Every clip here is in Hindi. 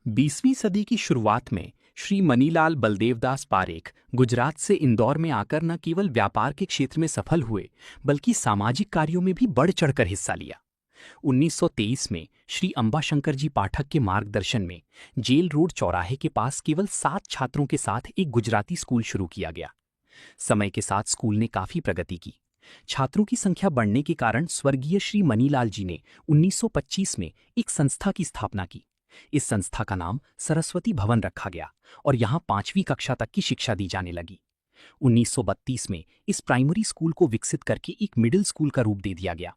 20वीं सदी की शुरुआत में श्री मनीलाल बलदेवदास पारेख गुजरात से इंदौर में आकर न केवल व्यापार के क्षेत्र में सफल हुए बल्कि सामाजिक कार्यों में भी बढ़ चढ़कर हिस्सा लिया। 1923 में श्री अंबाशंकर जी पाठक के मार्गदर्शन में जेल रोड चौराहे के पास केवल 7 छात्रों के साथ एक गुजराती स्कूल शुरू किया गया। समय के साथ स्कूल ने काफी प्रगति की। छात्रों की संख्या बढ़ने के कारण स्वर्गीय श्री मनीलाल जी ने 1925 में एक संस्था की स्थापना की। इस संस्था का नाम सरस्वती भवन रखा गया और यहां 5वीं कक्षा तक की शिक्षा दी जाने लगी। 1932 में इस प्राइमरी स्कूल को विकसित करके एक मिडिल स्कूल का रूप दे दिया गया।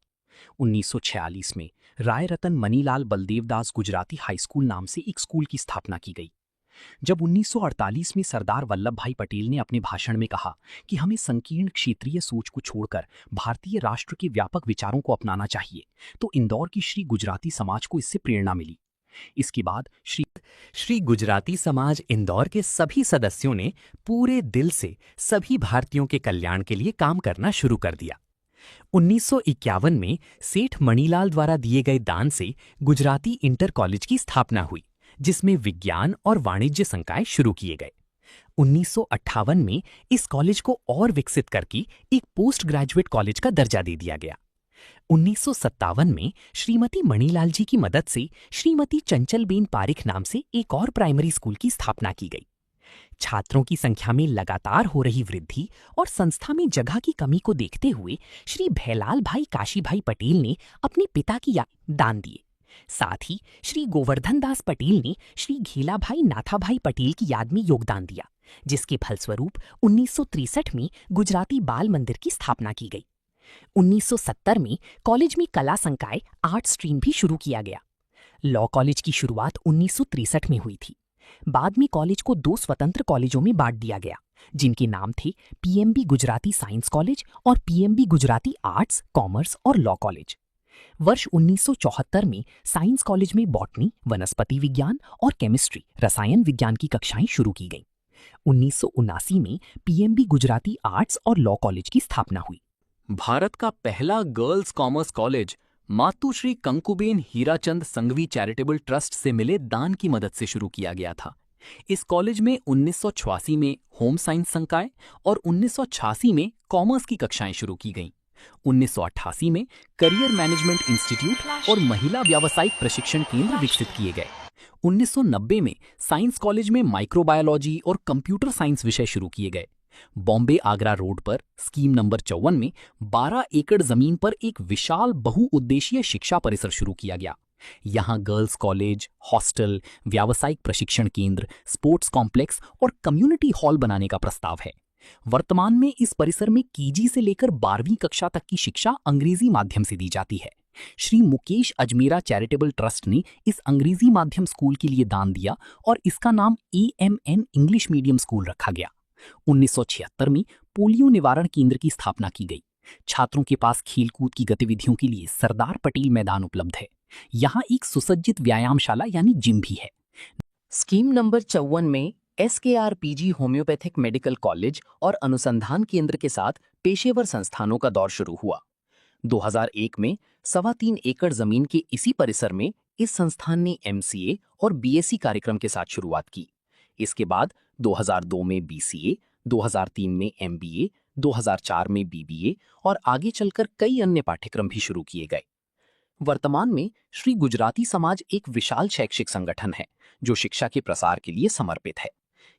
1946 में राय रतन मनीलाल बलदेवदास गुजराती हाई स्कूल नाम से एक स्कूल की स्थापना की गई। जब 1948 में सरदार वल्लभ भाई पटेल ने अपने भाषण में कहा कि हमें संकीर्ण क्षेत्रीय सोच को छोड़कर भारतीय राष्ट्र के व्यापक विचारों को अपनाना चाहिए, तो इंदौर की श्री गुजराती समाज को इससे प्रेरणा मिली। इसके बाद श्री गुजराती समाज इंदौर के सभी सदस्यों ने पूरे दिल से सभी भारतीयों के कल्याण के लिए काम करना शुरू कर दिया। 1951 में सेठ मणिलाल द्वारा दिए गए दान से गुजराती इंटर कॉलेज की स्थापना हुई, जिसमें विज्ञान और वाणिज्य संकाय शुरू किए गए। 1958 में इस कॉलेज को और विकसित करके एक पोस्ट ग्रेजुएट कॉलेज का दर्जा दे दिया गया। 1957 में श्रीमती मणिलाल जी की मदद से श्रीमती चंचलबेन पारिख नाम से एक और प्राइमरी स्कूल की स्थापना की गई। छात्रों की संख्या में लगातार हो रही वृद्धि और संस्था में जगह की कमी को देखते हुए श्री भैलाल भाई काशी भाई पटेल ने अपने पिता की दान दिए। साथ ही श्री गोवर्धन दास पटेल ने श्री घेला भाई नाथा भाई पटेल की याद में योगदान दिया, जिसके फलस्वरूप 1963 में गुजराती बाल मंदिर की स्थापना की गई। 1970 में कॉलेज में कला संकाय आर्ट स्ट्रीम भी शुरू किया गया। लॉ कॉलेज की शुरुआत 1963 में हुई थी। बाद में कॉलेज को 2 स्वतंत्र कॉलेजों में बांट दिया गया, जिनके नाम थे पीएमबी गुजराती साइंस कॉलेज और पीएमबी गुजराती आर्ट्स, कॉमर्स और लॉ कॉलेज। वर्ष 1974 में साइंस कॉलेज में बॉटनी, वनस्पति विज्ञान और केमिस्ट्री, रसायन विज्ञान की कक्षाएं शुरू की गईं। 1979 में पीएमबी गुजराती आर्ट्स और लॉ कॉलेज की स्थापना हुई। भारत का पहला गर्ल्स कॉमर्स कॉलेज मातुश्री कंकुबेन हीराचंद संघवी चैरिटेबल ट्रस्ट से मिले दान की मदद से शुरू किया गया था। इस कॉलेज में 1986 में होम साइंस संकाय और 1986 में कॉमर्स की कक्षाएं शुरू की गईं। 1988 में करियर मैनेजमेंट इंस्टीट्यूट और महिला व्यावसायिक प्रशिक्षण केंद्र विकसित किए गए। 1990 में साइंस कॉलेज में माइक्रोबायोलॉजी और कंप्यूटर साइंस विषय शुरू किए गए। बॉम्बे आगरा रोड पर स्कीम नंबर 54 में 12 एकड़ जमीन पर एक विशाल बहुउद्देशीय शिक्षा परिसर शुरू किया गया। यहां गर्ल्स कॉलेज, हॉस्टल, व्यावसायिक प्रशिक्षण केंद्र, स्पोर्ट्स कॉम्प्लेक्स और कम्युनिटी हॉल बनाने का प्रस्ताव है। वर्तमान में इस परिसर में केजी से लेकर 12वीं कक्षा तक की शिक्षा अंग्रेजी माध्यम से दी जाती है। श्री मुकेश अजमेरा चैरिटेबल ट्रस्ट ने इस अंग्रेजी माध्यम स्कूल के लिए दान दिया और इसका नाम AMN इंग्लिश मीडियम स्कूल रखा गया। 1976 में पोलियो निवारण केंद्र की स्थापना की गई। छात्रों के पास खेलकूद की गतिविधियों के लिए सरदार पटेल मैदान उपलब्ध है। यहाँ एक सुसज्जित व्यायामशाला यानी जिम भी है। स्कीम नंबर 54 में SKRPG होम्योपैथिक मेडिकल कॉलेज और अनुसंधान केंद्र के साथ पेशेवर संस्थानों का दौर शुरू हुआ। 2001 में 3.25 एकड़ जमीन के इसी परिसर में इस संस्थान ने MCA और BSc कार्यक्रम के साथ शुरुआत की। इसके बाद 2002 में BCA, 2003 में MBA, 2004 में BBA और आगे चलकर कई अन्य पाठ्यक्रम भी शुरू किए गए। वर्तमान में श्री गुजराती समाज एक विशाल शैक्षिक संगठन है जो शिक्षा के प्रसार के लिए समर्पित है।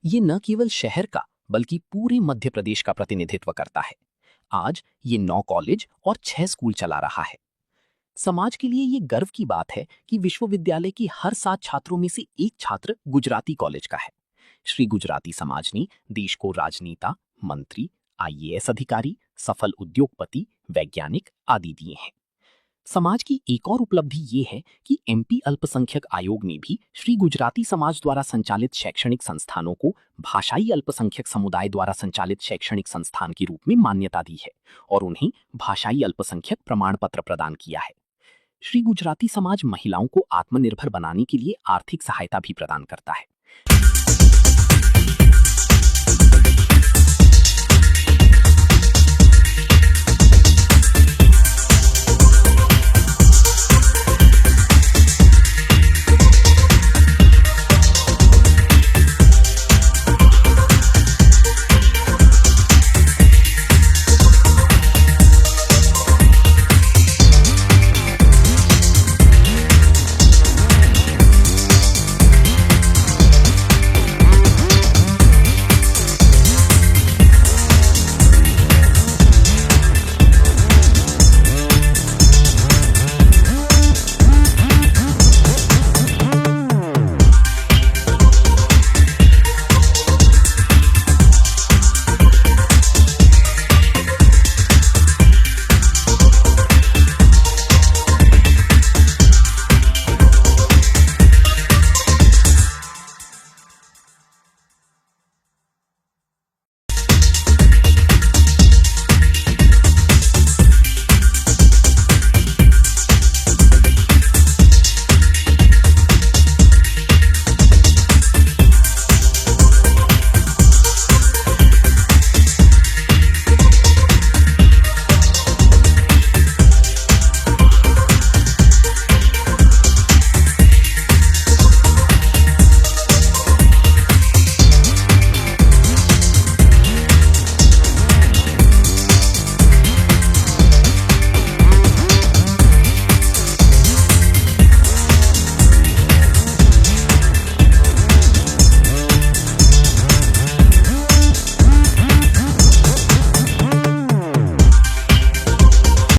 ये न केवल शहर का बल्कि पूरे मध्य प्रदेश का प्रतिनिधित्व करता है। आज ये 9 कॉलेज और 6 स्कूल चला रहा है। समाज के लिए ये गर्व की बात है कि विश्वविद्यालय की हर 7 छात्रों में से एक छात्र गुजराती कॉलेज का है। श्री गुजराती समाज ने देश को राजनेता, मंत्री, IAS अधिकारी, सफल उद्योगपति, वैज्ञानिक आदि दिए हैं। समाज की एक और उपलब्धि ये है कि MP अल्पसंख्यक आयोग ने भी श्री गुजराती समाज द्वारा संचालित शैक्षणिक संस्थानों को भाषाई अल्पसंख्यक समुदाय द्वारा संचालित शैक्षणिक संस्थान के रूप में मान्यता दी है और उन्हें भाषाई अल्पसंख्यक प्रमाण पत्र प्रदान किया है। श्री गुजराती समाज महिलाओं को आत्मनिर्भर बनाने के लिए आर्थिक सहायता भी प्रदान करता है।